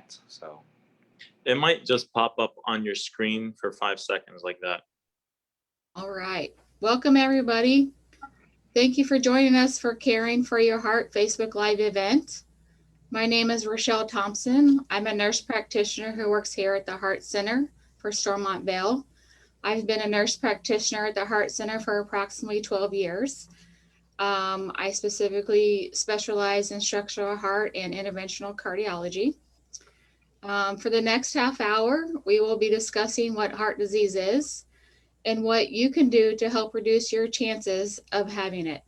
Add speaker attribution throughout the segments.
Speaker 1: that. So
Speaker 2: it might just pop up on your screen for 5 seconds like that.
Speaker 3: All right. Welcome, everybody. Thank you for joining us for Caring for Your Heart Facebook Live event. My name is Rochelle Thompson. I'm a nurse practitioner who works here at the Heart Center for Stormont Vail. I've been a nurse practitioner at the Heart Center for approximately 12 years. I specifically specialize in structural heart and interventional cardiology. For the next half hour, we will be discussing what heart disease is and what you can do to help reduce your chances of having it.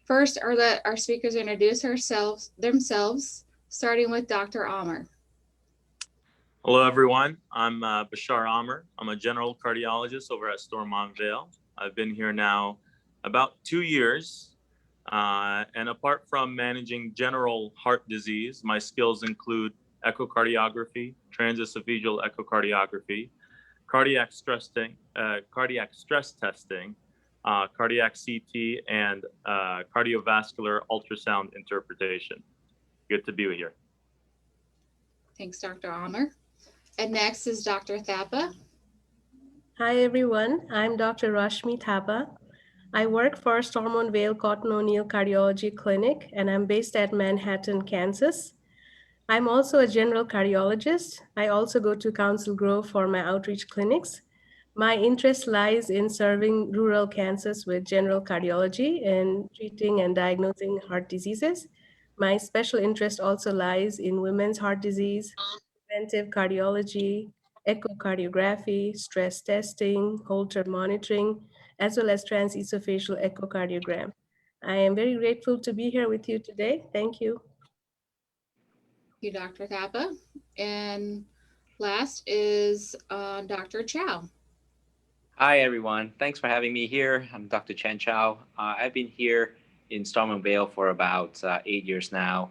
Speaker 3: First, I'll let our speakers introduce themselves, starting with Dr. Omar.
Speaker 2: Hello, everyone. I'm Bashar Omar. I'm a general cardiologist over at Stormont Vail. I've been here now about 2 years. And apart from managing general heart disease, my skills include echocardiography, transesophageal echocardiography, cardiac stress testing, cardiac CT, and cardiovascular ultrasound interpretation. Good to be here.
Speaker 3: Thanks, Dr. Omar. And next is Dr. Thapa.
Speaker 4: Hi, everyone. I'm Dr. Rashmi Thapa. I work for Stormont Vail Cotton O'Neill Cardiology Clinic, and I'm based at Manhattan, Kansas. I'm also a general cardiologist. I also go to Council Grove for my outreach clinics. My interest lies in serving rural Kansas with general cardiology and treating and diagnosing heart diseases. My special interest also lies in women's heart disease, preventive cardiology, echocardiography, stress testing, Holter monitoring, as well as transesophageal echocardiogram. I am very grateful to be here with you today. Thank you.
Speaker 3: Thank you, Dr. Thapa. And last is Dr. Chow.
Speaker 1: hi, everyone. Thanks for having me here. I'm Dr. Chen Chow. I've been here in Stormont Vail for about 8 years now.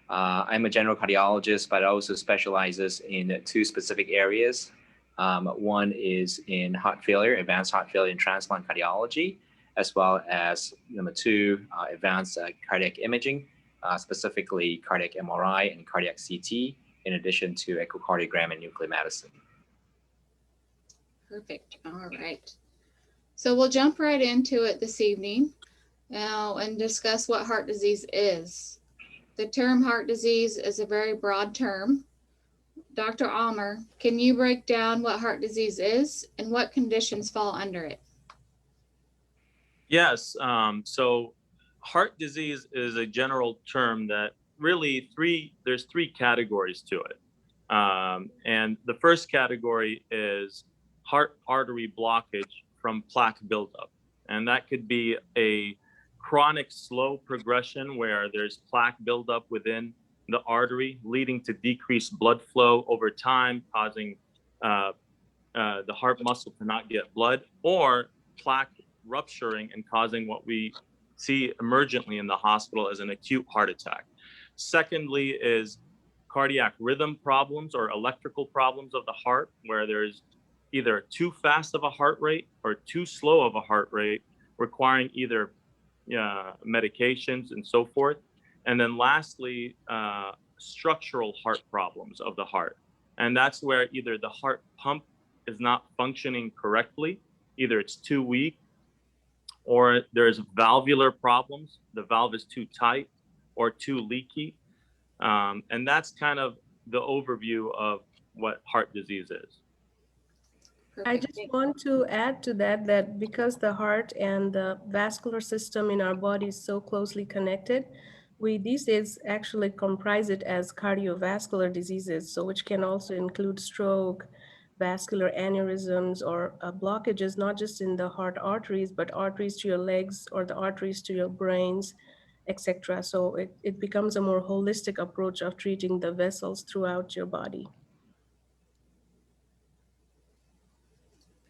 Speaker 1: I'm a general cardiologist, but also specializes in 2 specific areas. One is in heart failure, advanced heart failure and transplant cardiology, as well as number 2, advanced cardiac imaging, specifically cardiac MRI and cardiac CT, in addition to echocardiogram and nuclear medicine.
Speaker 3: Perfect. All right. So we'll jump right into it this evening now and discuss what heart disease is. The term heart disease is a very broad term. Dr. Omar, can you break down what heart disease is and what conditions fall under it?
Speaker 2: Yes. So heart disease is a general term that really there's 3 categories to it. And the first category is heart artery blockage from plaque buildup. And that could be a chronic slow progression where there's plaque buildup within the artery, leading to decreased blood flow over time, causing the heart muscle to not get blood, or plaque rupturing and causing what we see emergently in the hospital as an acute heart attack. Secondly is cardiac rhythm problems or electrical problems of the heart, where there's either too fast of a heart rate or too slow of a heart rate, requiring either medications and so forth. And then lastly, structural heart problems of the heart. And that's where either the heart pump is not functioning correctly, either it's too weak, or there's valvular problems. The valve is too tight or too leaky. And that's kind of the overview of what heart disease is.
Speaker 4: I just want to add to that because the heart and the vascular system in our body is so closely connected, we these days actually comprise it as cardiovascular diseases, so which can also include stroke, vascular aneurysms, or blockages, not just in the heart arteries, but arteries to your legs or the arteries to your brains, etc. So it becomes a more holistic approach of treating the vessels throughout your body.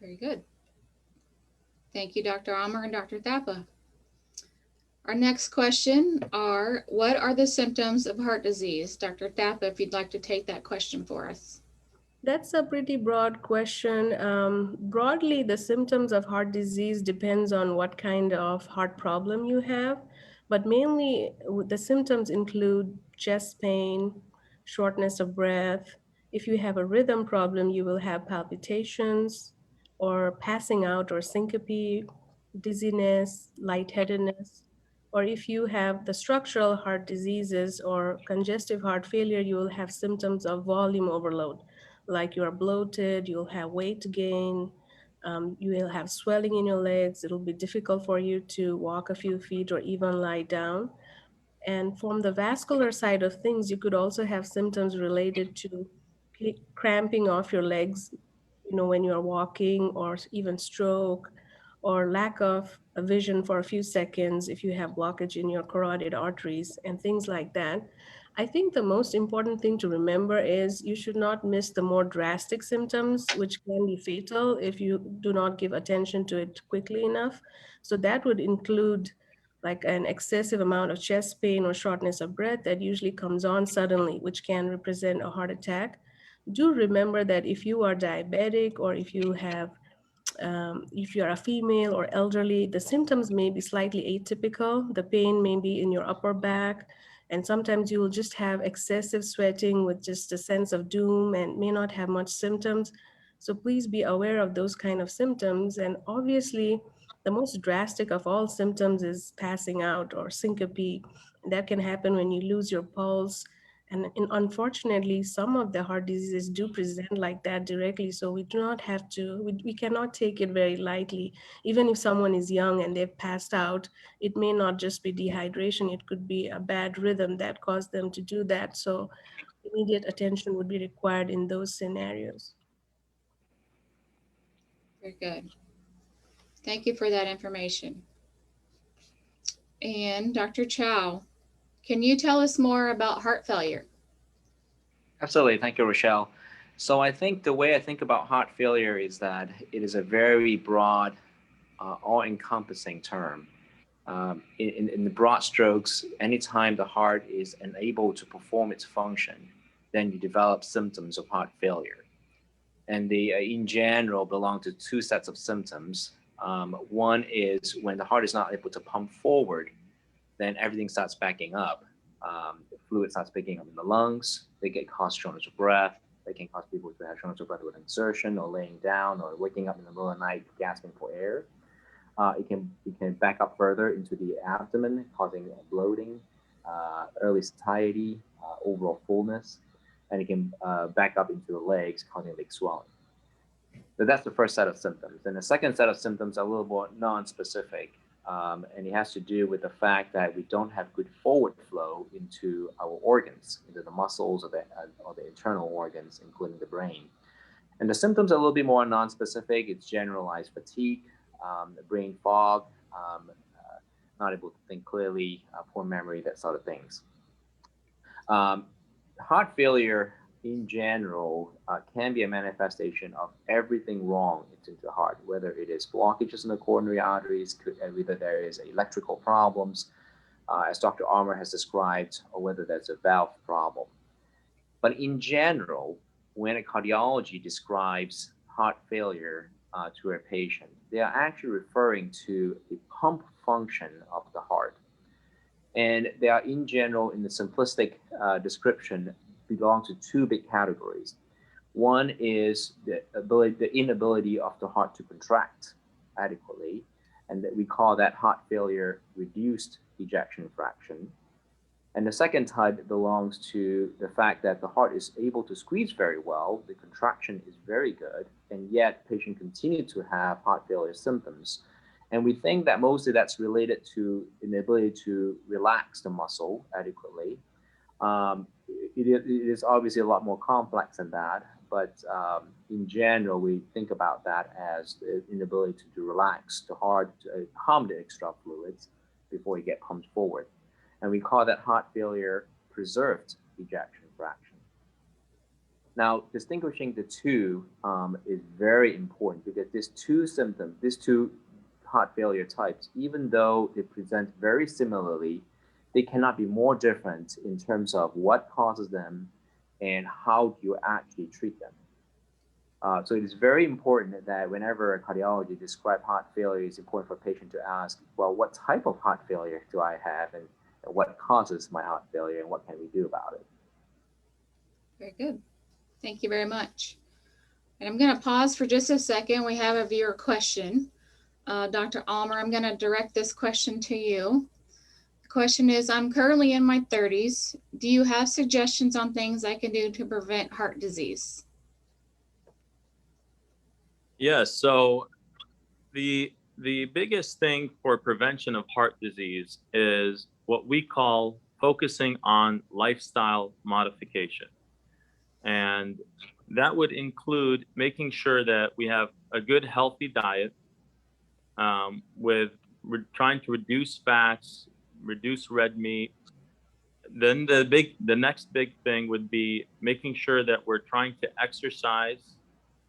Speaker 3: Very good. Thank you, Dr. Omar and Dr. Thapa. Our next question are, what are the symptoms of heart disease? Dr. Thapa, if you'd like to take that question for us.
Speaker 4: That's a pretty broad question. Broadly, the symptoms of heart disease depends on what kind of heart problem you have, but mainly the symptoms include chest pain, shortness of breath. If you have a rhythm problem, you will have palpitations or passing out or syncope, dizziness, lightheadedness. Or if you have the structural heart diseases or congestive heart failure, you will have symptoms of volume overload, like you are bloated, you'll have weight gain, you will have swelling in your legs. It'll be difficult for you to walk a few feet or even lie down. And from the vascular side of things, you could also have symptoms related to cramping of your legs, when you're walking, or even stroke, or lack of a vision for a few seconds if you have blockage in your carotid arteries and things like that. I think the most important thing to remember is you should not miss the more drastic symptoms, which can be fatal if you do not give attention to it quickly enough. So that would include like an excessive amount of chest pain or shortness of breath that usually comes on suddenly, which can represent a heart attack. Do remember that if you are diabetic, or if you are a female or elderly, the symptoms may be slightly atypical. The pain may be in your upper back, and sometimes you will just have excessive sweating with just a sense of doom and may not have much symptoms. So please be aware of those kind of symptoms. And obviously, the most drastic of all symptoms is passing out or syncope. That can happen when you lose your pulse, and unfortunately, some of the heart diseases do present like that directly. So we do not have to, we cannot take it very lightly. Even if someone is young and they've passed out, it may not just be dehydration, it could be a bad rhythm that caused them to do that. So immediate attention would be required in those scenarios.
Speaker 3: Very good. Thank you for that information. And Dr. Chow, can you tell us more about heart failure?
Speaker 1: Absolutely. Thank you, Rochelle. So I think the way I think about heart failure is that it is a very broad, all-encompassing term. In the broad strokes, anytime the heart is unable to perform its function, then you develop symptoms of heart failure. And they, in general, belong to two sets of symptoms. One is when the heart is not able to pump forward, then everything starts backing up. The fluid starts picking up in the lungs. They get cause shortness of breath. They can cause people to have shortness of breath with insertion or laying down or waking up in the middle of the night gasping for air. It can back up further into the abdomen, causing bloating, early satiety, overall fullness, and it can back up into the legs, causing leg swelling. So that's the first set of symptoms. And the second set of symptoms are a little more non-specific, and it has to do with the fact that we don't have good forward flow into our organs, into the muscles or the internal organs, including the brain. And the symptoms are a little bit more non-specific. It's generalized fatigue, brain fog, not able to think clearly, poor memory, that sort of things. Heart failure in general can be a manifestation of everything wrong in the heart, whether it is blockages in the coronary arteries, whether there is electrical problems, as Dr. Omar has described, or whether there's a valve problem. But in general, when a cardiology describes heart failure to a patient, they are actually referring to the pump function of the heart. And they are, in general, in the simplistic description, belong to two big categories. One is the inability of the heart to contract adequately, and that we call that heart failure reduced ejection fraction. And the second type belongs to the fact that the heart is able to squeeze very well, the contraction is very good, and yet patient continue to have heart failure symptoms. And we think that mostly that's related to inability to relax the muscle adequately. It is obviously a lot more complex than that, but in general, we think about that as the inability to relax the heart, to pump the extra fluids before you get pumped forward. And we call that heart failure preserved ejection fraction. Now, distinguishing the two is very important, because these two symptoms, these two heart failure types, even though they present very similarly, they cannot be more different in terms of what causes them and how you actually treat them. So it is very important that whenever a cardiologist describes heart failure, it's important for a patient to ask, well, what type of heart failure do I have, and what causes my heart failure, and what can we do about it?
Speaker 3: Very good. Thank you very much. And I'm going to pause for just a second. We have a viewer question. Dr. Omar, I'm going to direct this question to you. The question is, I'm currently in my 30s. Do you have suggestions on things I can do to prevent heart disease?
Speaker 2: Yes. So the biggest thing for prevention of heart disease is what we call focusing on lifestyle modification. And that would include making sure that we have a good, healthy diet with trying to reduce fats, reduce red meat. Then the next big thing would be making sure that we're trying to exercise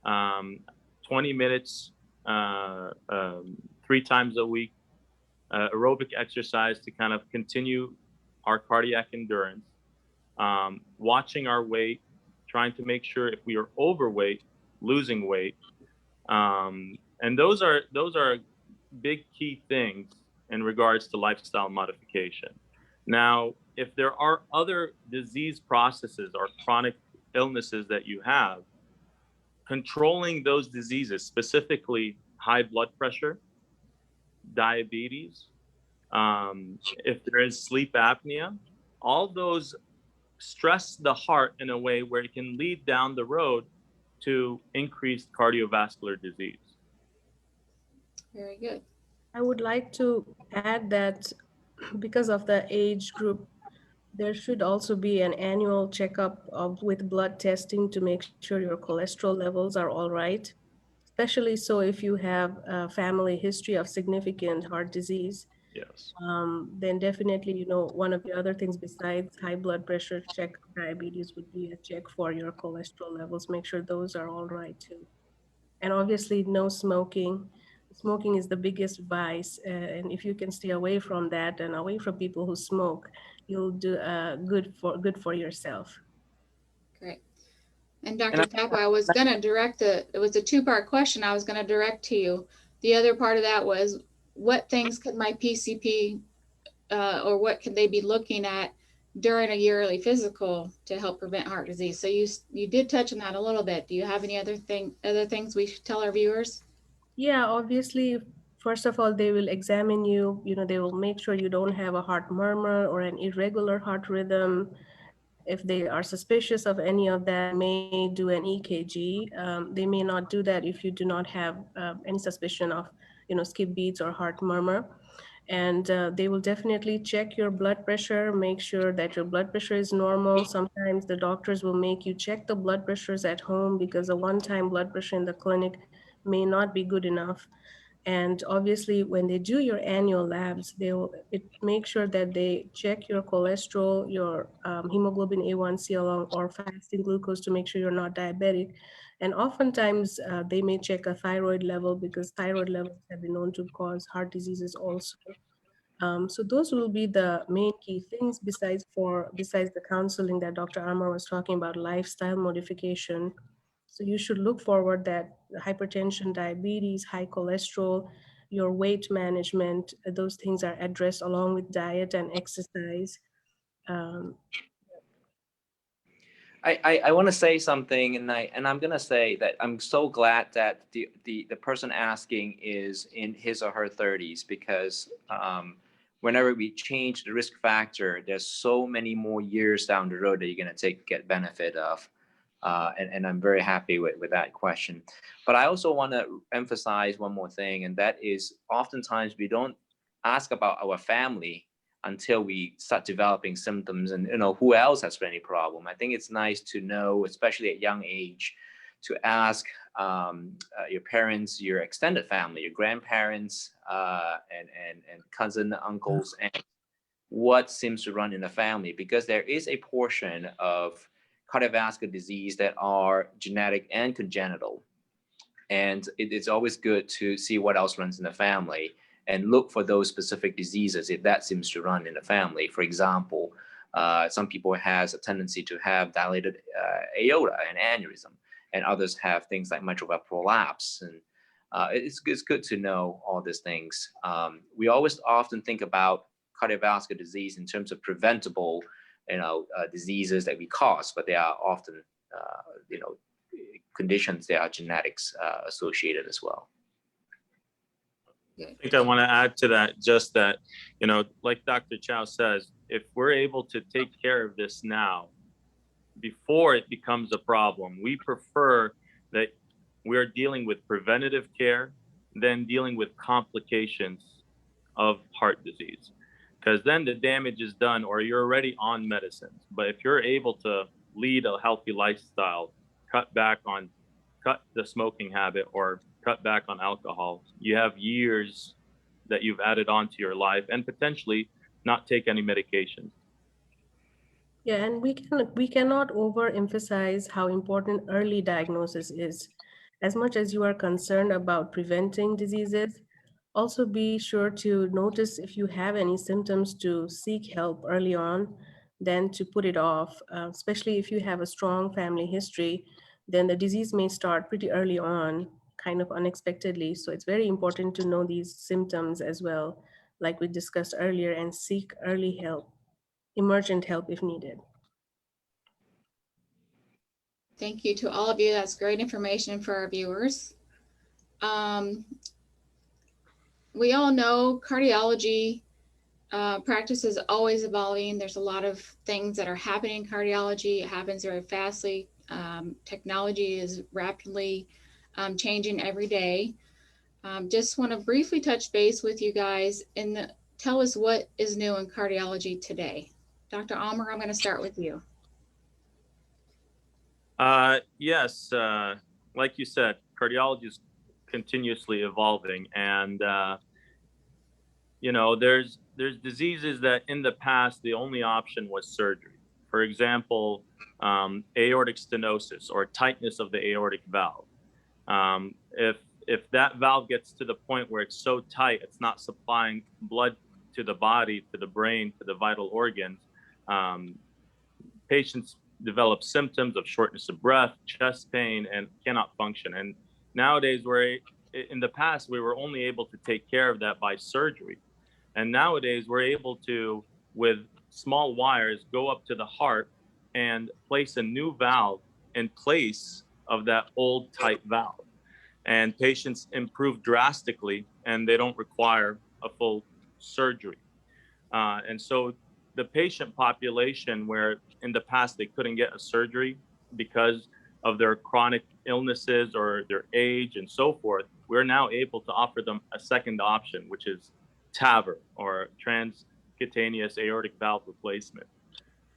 Speaker 2: 20 minutes 3 times a week, aerobic exercise to kind of continue our cardiac endurance, watching our weight, trying to make sure if we are overweight, losing weight. And those are big key things in regards to lifestyle modification. Now, if there are other disease processes or chronic illnesses that you have, controlling those diseases, specifically high blood pressure, diabetes, if there is sleep apnea, all those stress the heart in a way where it can lead down the road to increased cardiovascular disease.
Speaker 3: Very good.
Speaker 4: I would like to add that because of the age group, there should also be an annual checkup with blood testing to make sure your cholesterol levels are all right, especially so if you have a family history of significant heart disease.
Speaker 2: Yes.
Speaker 4: Then definitely, one of the other things besides high blood pressure check diabetes would be a check for your cholesterol levels. Make sure those are all right too. And obviously, no smoking. Smoking is the biggest vice, and if you can stay away from that and away from people who smoke, you'll do good for yourself.
Speaker 3: Great. And Dr. Tapa, I was going to direct it was a two-part question I was going to direct to you. The other part of that was, what things could my PCP or what could they be looking at during a yearly physical to help prevent heart disease? So you did touch on that a little bit. Do you have any other things we should tell our viewers?
Speaker 4: Yeah, obviously, first of all, they will examine you. They will make sure you don't have a heart murmur or an irregular heart rhythm. If they are suspicious of any of that, they may do an EKG. They may not do that if you do not have any suspicion of, skip beats or heart murmur. And they will definitely check your blood pressure, make sure that your blood pressure is normal. Sometimes the doctors will make you check the blood pressures at home because a one-time blood pressure in the clinic may not be good enough. And obviously, when they do your annual labs, make sure that they check your cholesterol, your hemoglobin A1C along, or fasting glucose to make sure you're not diabetic. And oftentimes, they may check a thyroid level because thyroid levels have been known to cause heart diseases also. So those will be the main key things besides the counseling that Dr. Amar was talking about, lifestyle modification. So you should look forward that hypertension, diabetes, high cholesterol, your weight management, those things are addressed along with diet and exercise. Um,
Speaker 1: I want to say something, and I'm gonna say that I'm so glad that the person asking is in his or her 30s, because whenever we change the risk factor, there's so many more years down the road that you're gonna get benefit of, and I'm very happy with that question. But I also want to emphasize one more thing, and that is oftentimes we don't ask about our family until we start developing symptoms, and who else has any problem. I think it's nice to know, especially at young age, to ask your parents, your extended family, your grandparents, and cousin, uncles, and what seems to run in the family, because there is a portion of cardiovascular disease that are genetic and congenital, and it's always good to see what else runs in the family and look for those specific diseases if that seems to run in the family. For example, some people has a tendency to have dilated aorta and aneurysm, and others have things like mitral valve prolapse. And it's good to know all these things. We always often think about cardiovascular disease in terms of preventable, diseases that we cause, but they are often, conditions that are genetics associated as well.
Speaker 2: I think I want to add to that just that, like Dr. Chow says, if we're able to take care of this now, before it becomes a problem, we prefer that we're dealing with preventative care than dealing with complications of heart disease. Because then the damage is done, or you're already on medicines. But if you're able to lead a healthy lifestyle, cut the smoking habit, or cut back on alcohol, you have years that you've added on to your life, and potentially not take any medications.
Speaker 4: Yeah, and we cannot overemphasize how important early diagnosis is. As much as you are concerned about preventing diseases, also be sure to notice if you have any symptoms to seek help early on than to put it off, especially if you have a strong family history, then the disease may start pretty early on, kind of unexpectedly. So it's very important to know these symptoms as well, like we discussed earlier, and seek early help, emergent help if needed.
Speaker 3: Thank you to all of you. That's great information for our viewers. We all know cardiology practice is always evolving. There's a lot of things that are happening in cardiology. It happens very fastly. Technology is rapidly changing every day. Just want to briefly touch base with you guys and tell us what is new in cardiology today. Dr. Omar, I'm going to start with you.
Speaker 2: Yes, like you said, cardiology is continuously evolving, and there's diseases that in the past the only option was surgery. For example, aortic stenosis, or tightness of the aortic valve. If that valve gets to the point where it's so tight it's not supplying blood to the body, to the brain, to the vital organs, patients develop symptoms of shortness of breath, chest pain, and cannot function. And nowadays, in the past, we were only able to take care of that by surgery. And nowadays, we're able to, with small wires, go up to the heart and place a new valve in place of that old tight valve. And patients improve drastically, and they don't require a full surgery. And so the patient population, where in the past they couldn't get a surgery because of their chronic illnesses or their age and so forth, we're now able to offer them a second option, which is TAVR, or transcutaneous aortic valve replacement.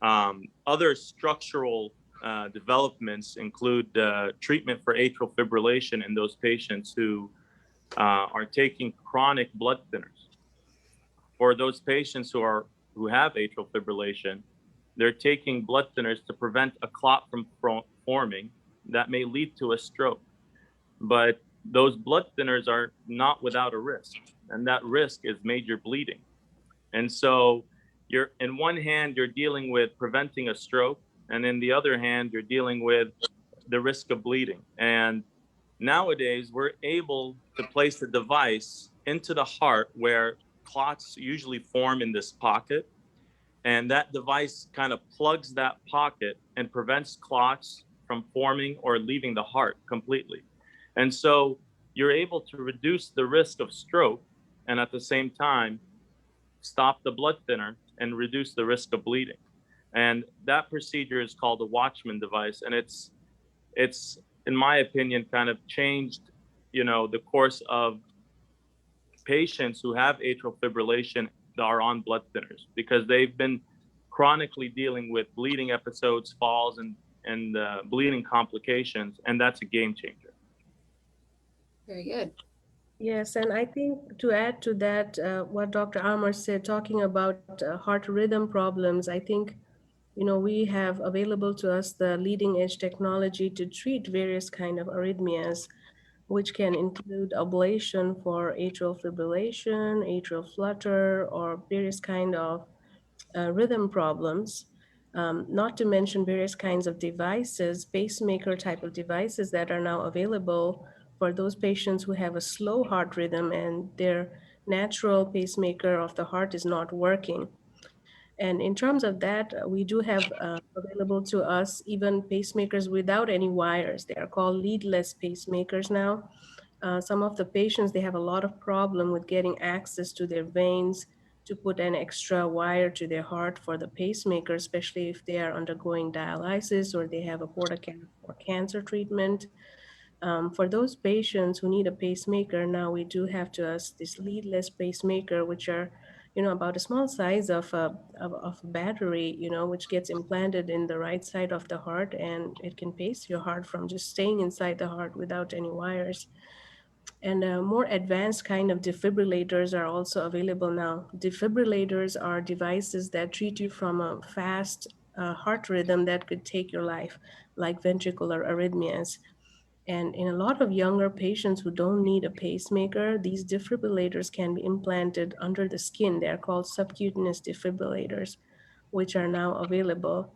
Speaker 2: Other structural developments include treatment for atrial fibrillation in those patients who are taking chronic blood thinners. For those patients who have atrial fibrillation, they're taking blood thinners to prevent a clot from forming that may lead to a stroke. But those blood thinners are not without a risk, and that risk is major bleeding. And so in one hand, you're dealing with preventing a stroke, and in the other hand, you're dealing with the risk of bleeding. And nowadays, we're able to place a device into the heart where clots usually form in this pocket. And that device kind of plugs that pocket and prevents clots from forming or leaving the heart completely. And so you're able to reduce the risk of stroke, and at the same time, stop the blood thinner and reduce the risk of bleeding. And that procedure is called a Watchman device. And it's, in my opinion, kind of changed, the course of patients who have atrial fibrillation that are on blood thinners, because they've been chronically dealing with bleeding episodes, falls, and bleeding complications. And that's a game changer.
Speaker 3: Very good.
Speaker 4: Yes, and I think to add to that, what Dr. Amar said, talking about heart rhythm problems, I think, we have available to us the leading edge technology to treat various kind of arrhythmias, which can include ablation for atrial fibrillation, atrial flutter, or various kind of rhythm problems. Not to mention various kinds of devices, pacemaker type of devices that are now available for those patients who have a slow heart rhythm and their natural pacemaker of the heart is not working. And in terms of that, we do have available to us even pacemakers without any wires. They are called leadless pacemakers now. Some of the patients, they have a lot of problem with getting access to their veins to put an extra wire to their heart for the pacemaker, especially if they are undergoing dialysis or they have a portacan for cancer treatment. For those patients who need a pacemaker, now we do have to us this leadless pacemaker, which are, about a small size of a battery, which gets implanted in the right side of the heart, and it can pace your heart from just staying inside the heart without any wires. And more advanced kind of defibrillators are also available now. Defibrillators are devices that treat you from a fast heart rhythm that could take your life, like ventricular arrhythmias. And in a lot of younger patients who don't need a pacemaker, these defibrillators can be implanted under the skin. They're called subcutaneous defibrillators, which are now available.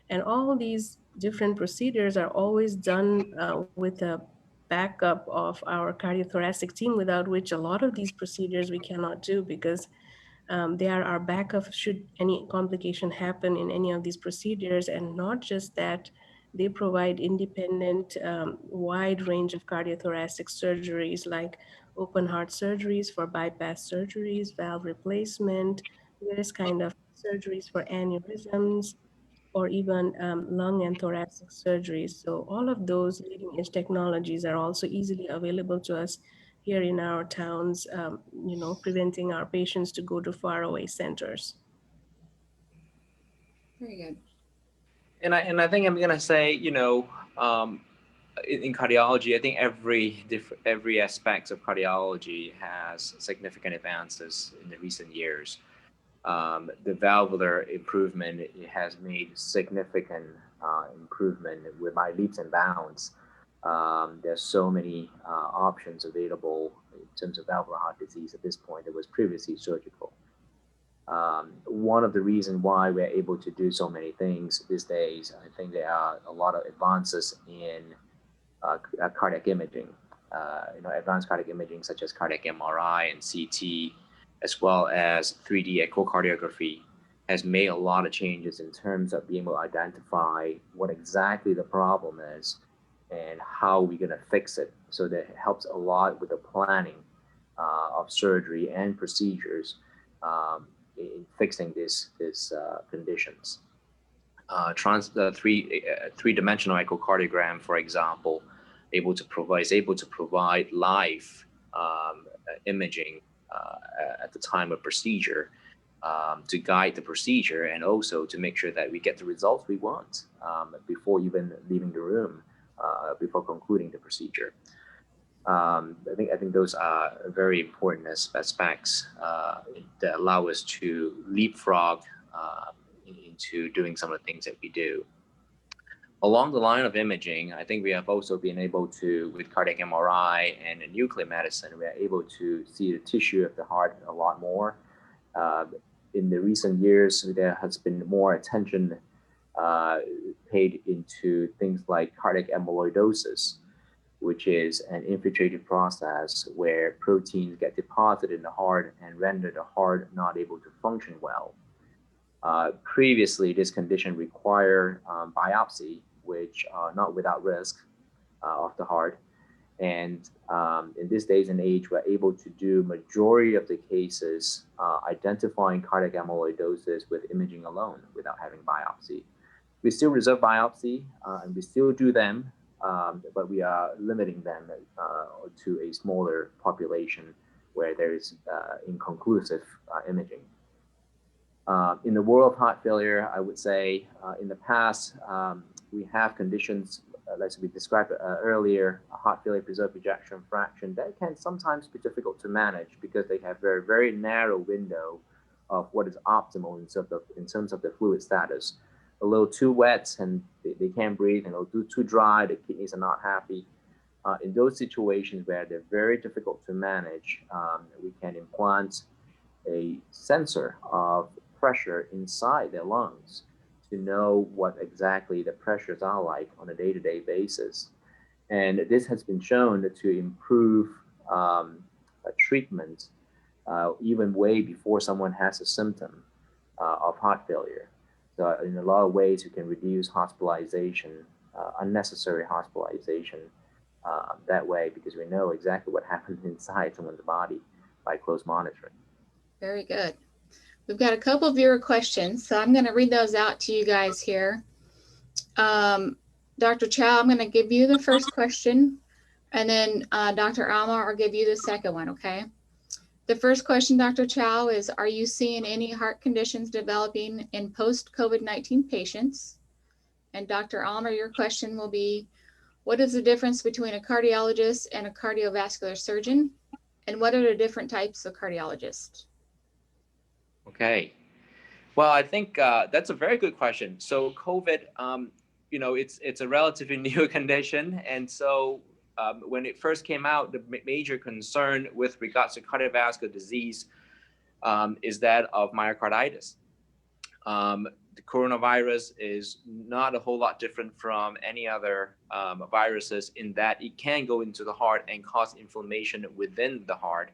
Speaker 4: And all these different procedures are always done with a backup of our cardiothoracic team, without which a lot of these procedures we cannot do, because they are our backup should any complication happen in any of these procedures. And not just that, they provide independent, wide range of cardiothoracic surgeries like open heart surgeries for bypass surgeries, valve replacement, various kind of surgeries for aneurysms, or even lung and thoracic surgeries. So all of those leading edge technologies are also easily available to us here in our towns, preventing our patients to go to faraway centers.
Speaker 3: Very good.
Speaker 1: And I think I'm gonna say, in cardiology, I think every aspect of cardiology has significant advances in the recent years. The valvular improvement has made significant improvement with my leaps and bounds. There's so many options available in terms of valvular heart disease at this point that was previously surgical. One of the reasons why we're able to do so many things these days, I think there are a lot of advances in cardiac imaging. Advanced cardiac imaging such as cardiac MRI and CT, as well as 3D echocardiography, has made a lot of changes in terms of being able to identify what exactly the problem is and how we're going to fix it. So that helps a lot with the planning of surgery and procedures in fixing these conditions. Three-dimensional echocardiogram, for example, is able to provide live imaging at the time of procedure to guide the procedure, and also to make sure that we get the results we want before even leaving the room, before concluding the procedure. I think those are very important aspects that allow us to leapfrog into doing some of the things that we do. Along the line of imaging, I think we have also been able to, with cardiac MRI and nuclear medicine, we are able to see the tissue of the heart a lot more. In the recent years, there has been more attention paid into things like cardiac amyloidosis, which is an infiltrative process where proteins get deposited in the heart and render the heart not able to function well. Previously, this condition required biopsy, which are not without risk of the heart. And in these days and age, we're able to do majority of the cases identifying cardiac amyloidosis with imaging alone without having biopsy. We still reserve biopsy and we still do them, but we are limiting them to a smaller population where there is inconclusive imaging. In the world of heart failure, I would say in the past, we have conditions, as we described earlier, heart failure, preserved ejection fraction, that can sometimes be difficult to manage because they have very, very narrow window of what is optimal in terms of the fluid status. A little too wet and they can't breathe, and a little too dry, the kidneys are not happy. In those situations where they're very difficult to manage, we can implant a sensor of pressure inside their lungs to know what exactly the pressures are like on a day-to-day basis. And this has been shown to improve treatment even way before someone has a symptom. of heart failure. So in a lot of ways, we can reduce hospitalization, unnecessary hospitalization that way, because we know exactly what happens inside someone's body by close monitoring.
Speaker 3: Very good. We've got a couple of viewer questions, so I'm going to read those out to you guys here. Dr. Chow, I'm going to give you the first question, and then Dr. Omar will give you the second one, okay? The first question, Dr. Chow, is, are you seeing any heart conditions developing in post-COVID-19 patients? And Dr. Omar, your question will be, what is the difference between a cardiologist and a cardiovascular surgeon? And what are the different types of cardiologists?
Speaker 1: Okay. Well, I think that's a very good question. So COVID, it's a relatively new condition. And so when it first came out, the major concern with regards to cardiovascular disease is that of myocarditis. The coronavirus is not a whole lot different from any other viruses in that it can go into the heart and cause inflammation within the heart.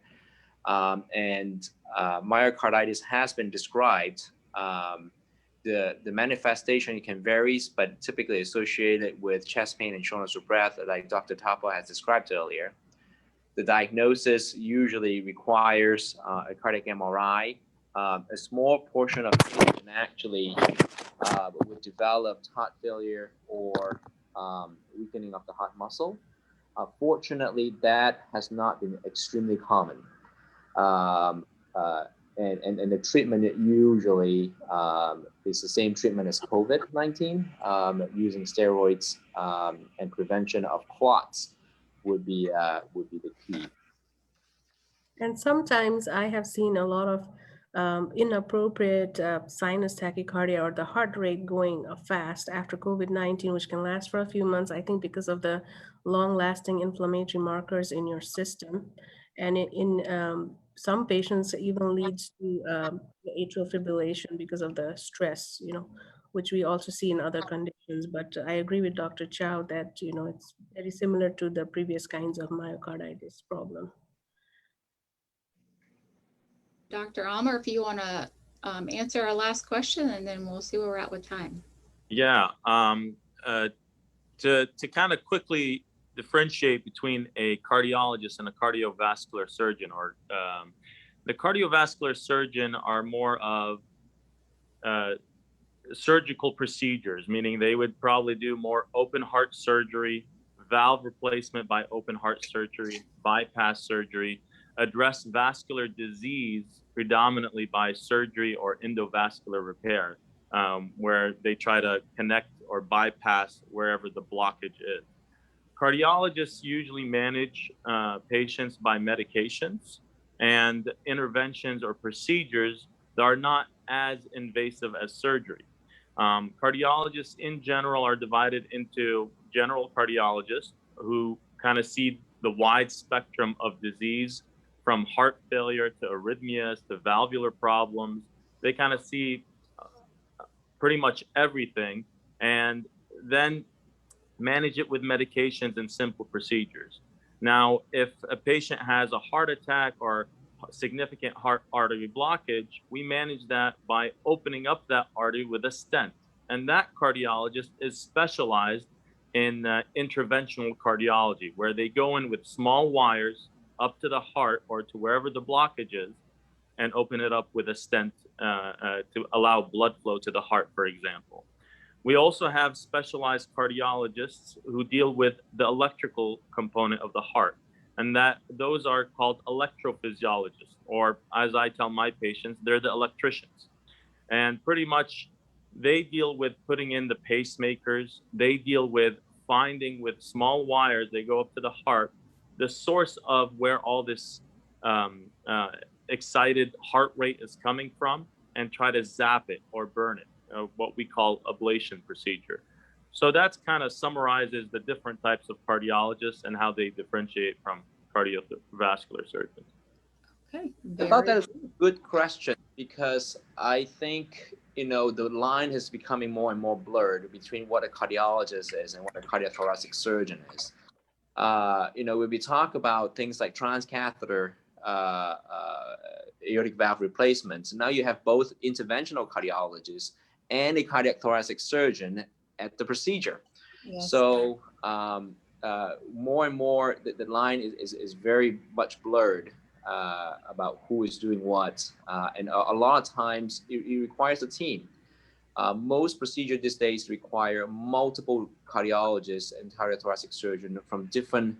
Speaker 1: And myocarditis has been described. The manifestation can vary, but typically associated with chest pain and shortness of breath, like Dr. Tapa has described earlier. The diagnosis usually requires a cardiac MRI. A small portion of patients actually would develop heart failure or weakening of the heart muscle. Fortunately, that has not been extremely common. And the treatment usually is the same treatment as COVID-19, using steroids and prevention of clots would be the key.
Speaker 4: And sometimes I have seen a lot of inappropriate sinus tachycardia, or the heart rate going fast after COVID-19, which can last for a few months, I think because of the long-lasting inflammatory markers in your system. And in some patients, it even leads to atrial fibrillation because of the stress, which we also see in other conditions. But I agree with Dr. Chow that, it's very similar to the previous kinds of myocarditis problem.
Speaker 3: Dr. Omar, if you want to answer our last question, and then we'll see where we're at with time.
Speaker 2: Yeah. To kind of quickly differentiate between a cardiologist and a cardiovascular surgeon, or the cardiovascular surgeon are more of surgical procedures, meaning they would probably do more open heart surgery, valve replacement by open heart surgery, bypass surgery, address vascular disease predominantly by surgery or endovascular repair, where they try to connect or bypass wherever the blockage is. Cardiologists usually manage patients by medications and interventions or procedures that are not as invasive as surgery. Cardiologists in general are divided into general cardiologists, who kind of see the wide spectrum of disease, from heart failure to arrhythmias to valvular problems. They kind of see pretty much everything, and then manage it with medications and simple procedures. Now, if a patient has a heart attack or significant heart artery blockage, we manage that by opening up that artery with a stent. And that cardiologist is specialized in interventional cardiology, where they go in with small wires up to the heart or to wherever the blockage is and open it up with a stent to allow blood flow to the heart, for example. We also have specialized cardiologists who deal with the electrical component of the heart, and those are called electrophysiologists, or as I tell my patients, they're the electricians. And pretty much they deal with putting in the pacemakers. They deal with finding, with small wires, they go up to the heart, the source of where all this excited heart rate is coming from, and try to zap it or burn it, what we call ablation procedure. So that's kind of summarizes the different types of cardiologists and how they differentiate from cardiovascular surgeons.
Speaker 3: Okay.
Speaker 1: I thought that is a good question, because I think, the line is becoming more and more blurred between what a cardiologist is and what a cardiothoracic surgeon is. When we talk about things like transcatheter aortic valve replacements. Now you have both interventional cardiologists and a cardiac thoracic surgeon at the procedure.
Speaker 3: Yes.
Speaker 1: So more and more, the line is very much blurred about who is doing what. And a lot of times it requires a team. Most procedures these days require multiple cardiologists and cardiothoracic surgeons from different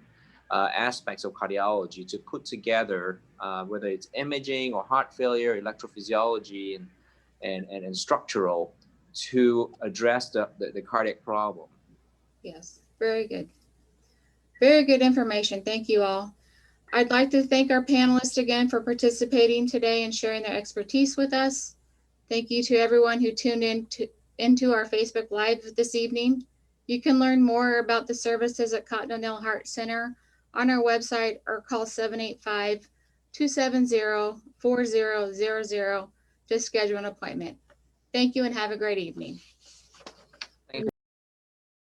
Speaker 1: aspects of cardiology to put together, whether it's imaging or heart failure, electrophysiology, and structural, to address the cardiac problem.
Speaker 3: Yes, very good. Very good information. Thank you all. I'd like to thank our panelists again for participating today and sharing their expertise with us. Thank you to everyone who tuned into our Facebook Live this evening. You can learn more about the services at Cotton O'Neill Heart Center on our website or call 785-270-4000 to schedule an appointment. Thank you and have a great evening.